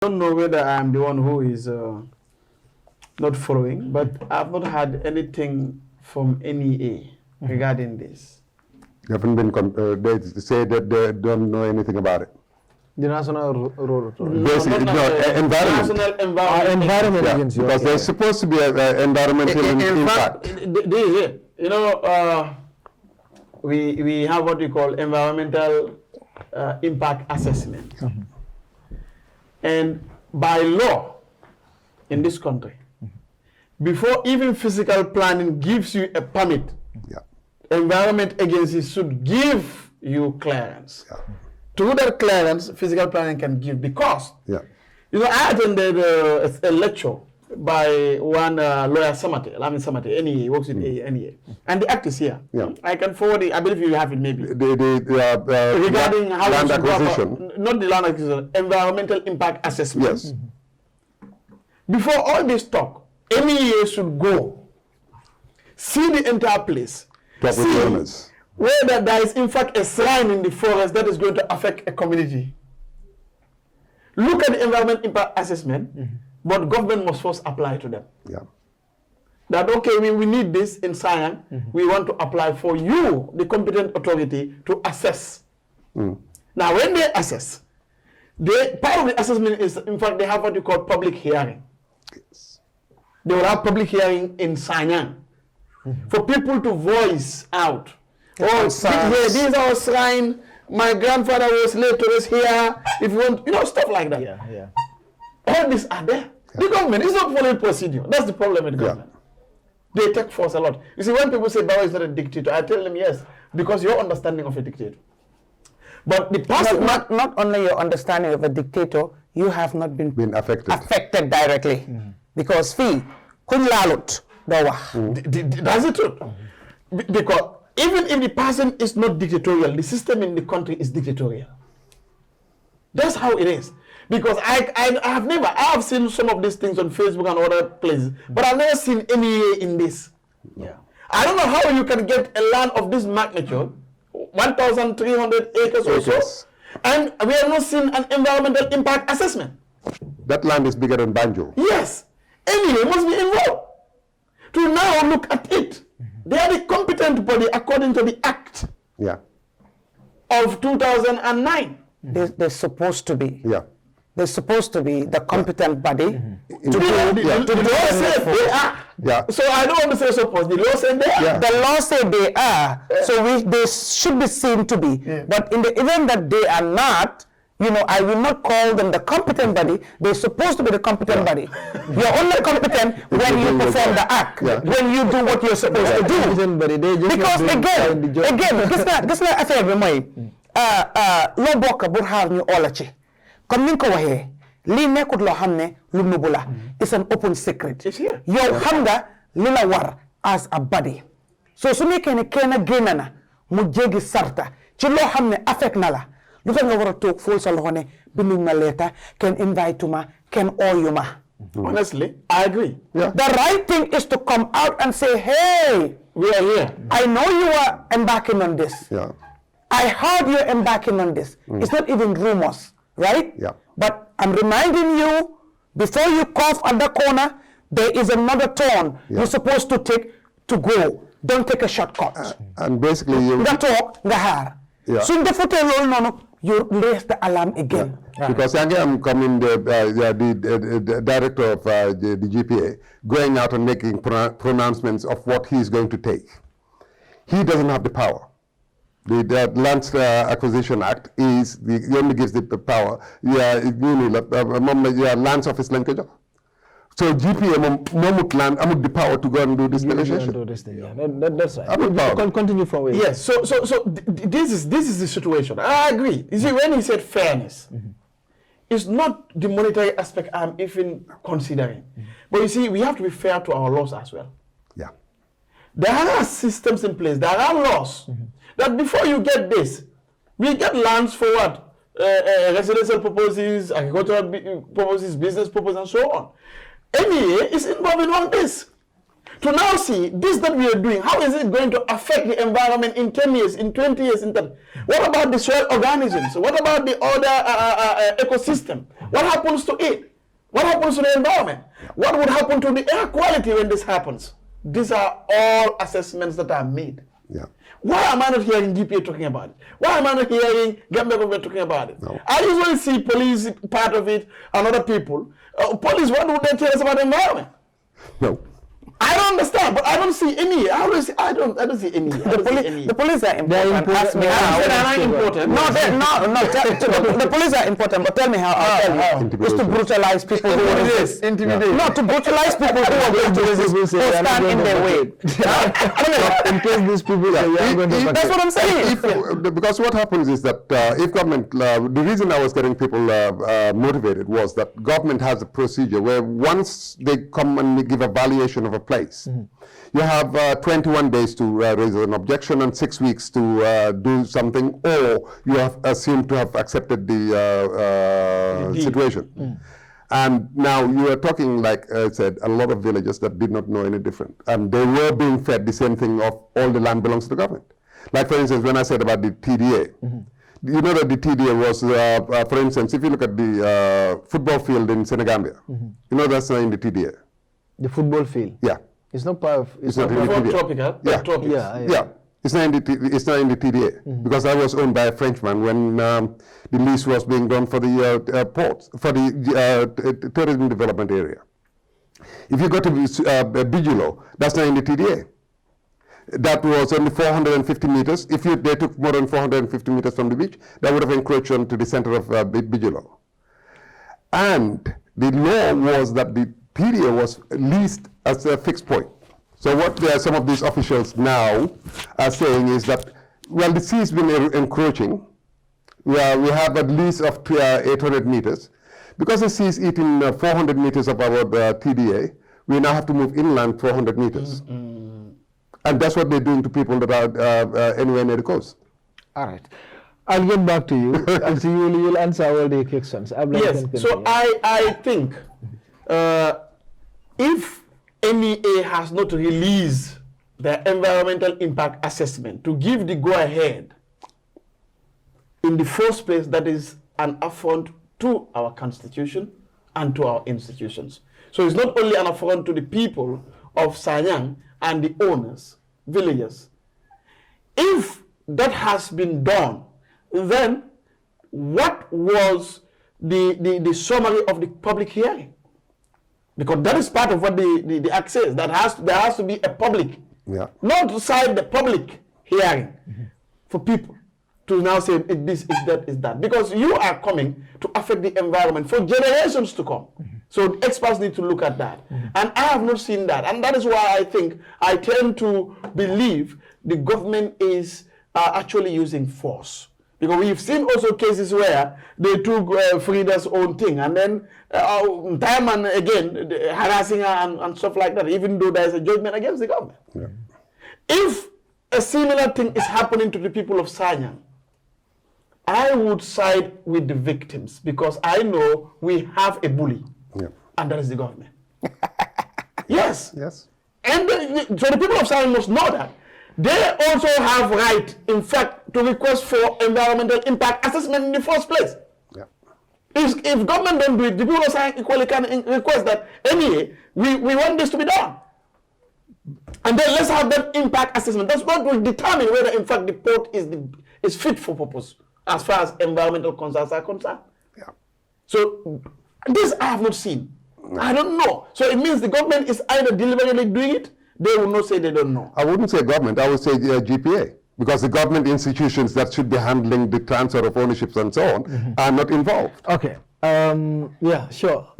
don't know whether I'm the one who is not following, but I've not had anything from NEA regarding this. You haven't been, they say that they don't know anything about it. The National Road Authority. Basically, environment. National Environment Agency. Because there's supposed to be an environmental impact. You know, we have what we call environmental impact assessment. And by law in this country, before even physical planning gives you a permit, environment agencies should give you clearance. Through that clearance, physical planning can give, because you know, I attended a lecture by one lawyer Samate, NEA, works in NEA, and the act is here. I can forward it. I believe you have it, maybe. Regarding how land acquisition, not the land acquisition, environmental impact assessment. Yes. Before all this talk, NEA should go see the entire place, see whether there is in fact a shrine in the forest that is going to affect a community. Look at the environment impact assessment, but government must first apply to them. That, okay, we need this in Sanyang, we want to apply for you, the competent authority, to assess. Now, when they assess, part of the assessment is, in fact, they have what you call public hearing. They will have public hearing in Sanyang for people to voice out. Oh, here, this is our shrine. My grandfather was laid to us here. If you want, you know, stuff like that. All these are there. The government is not following procedure. That's the problem with the government. They take force a lot. You see, when people say Bawa is not a dictator, I tell them yes, because your understanding of a dictator. But the person, not only your understanding of a dictator, you have not been affected directly. Because fee, kun lalut dawa. That's the truth. Because even if the person is not dictatorial, the system in the country is dictatorial. That's how it is. Because I have seen some of these things on Facebook and other places, but I've never seen any in this. I don't know how you can get a land of this magnitude, 1,300 acres or so, and we have not seen an environmental impact assessment. That land is bigger than Banjul. Yes. NEA must be involved to now look at it. They are the competent body according to the Act of 2009. They're supposed to be. They're supposed to be the competent body. The law said they are. So I don't want to say supposed. The law said they are. The law said they are. So they should be seen to be. But in the event that they are not, you know, I will not call them the competent body. They're supposed to be the competent body. You're only competent when you perform the act, when you do what you're supposed to do. Because again, this not affair bi moy lo bokk bu xaar ñu oola ci comme ni nga ko waxee lii nekkut loo xam ne lu nubu la. It's an open secret. Yow xam nga li la war as a body. So su nekkee ne kenn génn na mu jéggi sarta ci loo xam ne affect na la, lu tax nga war a toog fóol sa loxo ne binduñ ma leeta kenn invite ma kenn ooyu ma. Honestly, I agree. The right thing is to come out and say, hey, we are here. I know you are embarking on this. I heard you're embarking on this. It's not even rumors, right? But I'm reminding you, before you cough at the corner, there is another turn you're supposed to take to go. Don't take a shortcut. And basically, you talk, soon you raise the alarm again. Because I'm coming, the director of the GPA, going out and making pronouncements of what he's going to take. He doesn't have the power. The Land Acquisition Act is he only gives the power. Lands office language. So GPA momut land amut the power to go and do this negotiation. That's right. Continue from where. Yes. So this is the situation. I agree. You see, when he said fairness, it's not the monetary aspect I'm even considering. But you see, we have to be fair to our laws as well. There are systems in place. There are laws that before you get this, we get lands for what? Residential purposes, agricultural purposes, business purposes, and so on. NEA is involved in all this. To now see this that we are doing, how is it going to affect the environment in 10 years, in 20 years, in 30? What about the soil organisms? What about the other ecosystem? What happens to it? What happens to the environment? What would happen to the air quality when this happens? These are all assessments that are made. Yeah. Why am I not hearing GPA talking about it? Why am I not hearing Gambia government talking about it? No. I usually see police part of it and other people. Police, what would they tell us about the environment? No. I don't understand, but I don't see any. I don't see any. The police are important. Ask me how. They're not important. The police are important, but tell me how. I'll tell you. It's to brutalize people who resist. Intimidate. No, to brutalize people who are going to resist, who stand in their way. In case these people say, I'm going to That's what I'm saying. Because what happens is that if government, the reason I was getting people motivated was that government has a procedure where once they come and give a valuation of a place, you have 21 days to raise an objection and 6 weeks to do something, or you have assumed to have accepted the situation. And now you are talking, like I said, a lot of villages that did not know any different. And they were being fed the same thing of all the land belongs to the government. Like, for instance, when I said about the TDA, you know that the TDA was, for instance, if you look at the football field in Senegambia, you know that's not in the TDA. The football field. Yeah. It's not part of. It's not in the TDA. Tropical. Yeah. Yeah. It's not in the TDA because I was owned by a Frenchman when the lease was being done for the ports, for the tourism development area. If you go to Bigelow, that's not in the TDA. That was only 450 meters. If they took more than 450 meters from the beach, that would have encroached onto the center of Bigelow. And the law was that the TDA was leased as a fixed point. So what some of these officials now are saying is that, well, the sea has been encroaching. We have a lease of 800 meters. Because the sea is eating 400 meters of our TDA, we now have to move inland 400 meters. And that's what they're doing to people that are anywhere near the coast. All right. I'll get back to you. And so you'll answer all the questions. Yes. So I think if NEA has not released the environmental impact assessment to give the go-ahead, in the first place, that is an affront to our constitution and to our institutions. So it's not only an affront to the people of Sanyang and the owners, villagers. If that has been done, then what was the summary of the public hearing? Because that is part of what the act says. There has to be a public, not outside the public hearing for people to now say this is that. Because you are coming to affect the environment for generations to come. So experts need to look at that. And I have not seen that. And that is why I think I tend to believe the government is actually using force. Because we've seen also cases where they took Frida's own thing and then time and again harassing her and stuff like that, even though there is a judgment against the government. Yeah. If a similar thing is happening to the people of Sanyang, I would side with the victims because I know we have a bully, and that is the government. Yes. Yes. And so the people of Sanyang must know that. They also have right, in fact, to request for environmental impact assessment in the first place. Yeah. If government don't do it, the people of Sanyang equally can request that anyway, we want this to be done. And then let's have that impact assessment. That's what will determine whether, in fact, the port is fit for purpose as far as environmental concerns are concerned. Yeah. So this I have not seen. No. I don't know. So it means the government is either deliberately doing it. They will not say they don't know. I wouldn't say government. I would say GPA. Because the government institutions that should be handling the transfer of ownerships and so on are not involved. Okay. Yeah, sure.